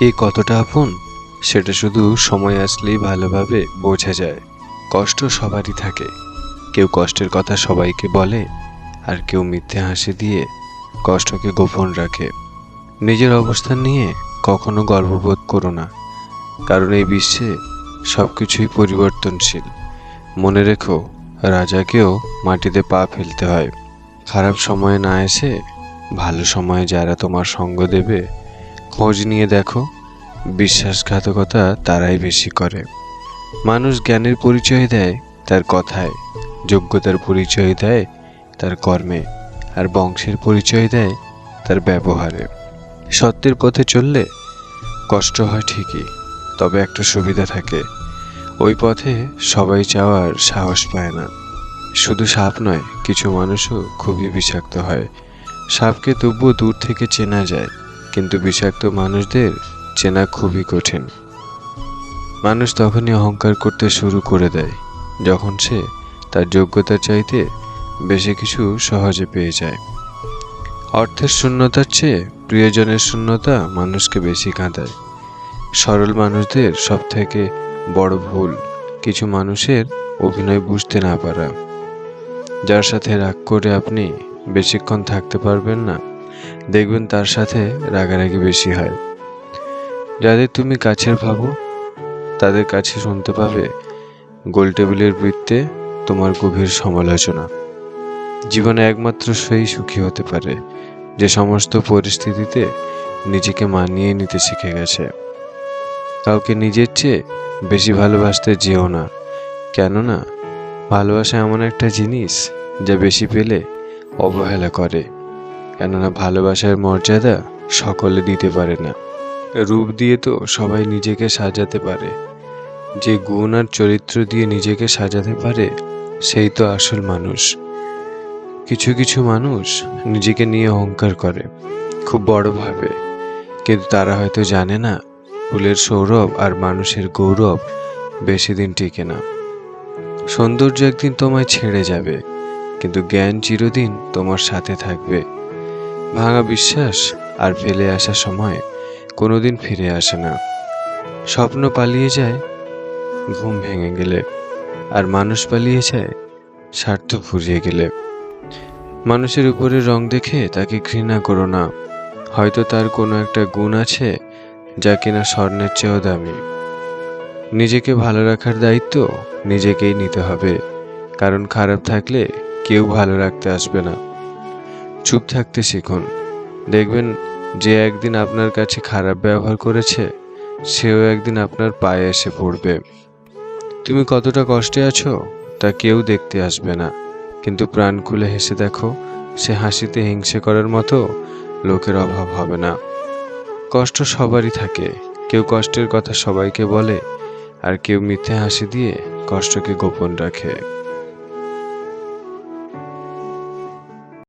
এ কতটা আপন সেটা শুধু সময় আসলেই ভালোভাবে বোঝা যায়। কষ্ট সবারই থাকে, কেউ কষ্টের কথা সবাইকে বলে, আর কেউ মিথ্যে হাসি দিয়ে কষ্টকে গোপন রাখে। নিজের অবস্থান নিয়ে কখনো গর্ববোধ করো না, কারণ এই বিশ্বে সবকিছুই পরিবর্তনশীল। মনে রেখো, রাজাকেও মাটিতে পা ফেলতে হয়। খারাপ সময়ে না এসে ভালো সময়ে যারা তোমার সঙ্গ দেবে, খোঁজ নিয়ে দেখো, বিশ্বাসঘাতকতা তারাই বেশি করে। মানুষ জ্ঞানের পরিচয় দেয় তার কথায়, যোগ্যতার পরিচয় দেয় তার কর্মে, আর বংশের পরিচয় দেয় তার ব্যবহারে। সত্যের পথে চললে কষ্ট হয় ঠিকই, তবে একটা সুবিধা থাকে, ওই পথে সবাই যাওয়ার সাহস পায় না। শুধু সাপ নয়, কিছু মানুষও খুবই বিষাক্ত হয়। সাপকে তবুও দূর থেকে চেনা যায়, কিন্তু বিষাক্ত মানুষদের চেনা খুবই কঠিন। মানুষ তখনই অহংকার করতে শুরু করে দেয় যখন সে তার যোগ্যতার চাইতে বেশি কিছু সহজে পেয়ে যায়। অর্থের শূন্যতার চেয়ে প্রিয়জনের শূন্যতা মানুষকে বেশি কাঁদায়। সরল মানুষদের সব থেকে বড় ভুল কিছু মানুষের অভিনয় বুঝতে না পারা। যার সাথে রাগ করে আপনি বেশিক্ষণ থাকতে পারবেন না, দেখবেন তার সাথে রাগারাগি বেশি হয়। যাদের তুমি কাছের ভাবো তাদের কাছে শুনতে পাবে গোল টেবিলের বৃত্তে তোমার গভীর সমালোচনা। জীবনে একমাত্র সেই সুখী হতে পারে যে সমস্ত পরিস্থিতিতে নিজেকে মানিয়ে নিতে শিখে গেছে। কাউকে নিজের চেয়ে বেশি ভালোবাসতে যেও না, কেননা ভালোবাসা এমন একটা জিনিস যা বেশি পেলে অবহেলা করে। কেননা ভালোবাসার মর্যাদা সকলে দিতে পারে না। রূপ দিয়ে তো সবাই নিজেকে সাজাতে পারে, যে গুণ আর চরিত্র দিয়ে নিজেকে সাজাতে পারে সেই তো আসল মানুষ। কিছু কিছু মানুষ নিজেকে নিয়ে অহংকার করে, খুব বড় ভাবে, কিন্তু তারা হয়তো জানে না ফুলের সৌরভ আর মানুষের গৌরব বেশি দিন টিকে না। সৌন্দর্য একদিন তোমায় ছেড়ে যাবে, কিন্তু জ্ঞান চিরদিন তোমার সাথে থাকবে। ভাঙা বিশ্বাস আর ফেলে আসা সময় কোনোদিন ফিরে আসে না। স্বপ্ন পালিয়ে যায় ঘুম ভেঙে গেলে, আর মানুষ পালিয়ে যায় স্বার্থ ফুরিয়ে গেলে। মানুষের উপরে রং দেখে তাকে ঘৃণা করো না, হয়তো তার কোনো একটা গুণ আছে যা কিনা স্বর্ণের চেয়েও দামি। নিজেকে ভালো রাখার দায়িত্ব নিজেকেই নিতে হবে, কারণ খারাপ থাকলে কেউ ভালো রাখতে আসবে না। চুপ থাকতে শিখুন, দেখবেন যে একদিন আপনার কাছে খারাপ ব্যবহার করেছে সেও একদিন আপনার পায়ে এসে পড়বে। তুমি কতটা কষ্টে আছো তা কেউ দেখতে আসবে না, কিন্তু প্রাণ খুলে হেসে দেখো, সে হাসিতে হিংসে করার মতো লোকের অভাব হবে না। কষ্ট সবারই থাকে, কেউ কষ্টের কথা সবাইকে বলে, আর কেউ মিথ্যে হাসি দিয়ে কষ্টকে গোপন রাখে।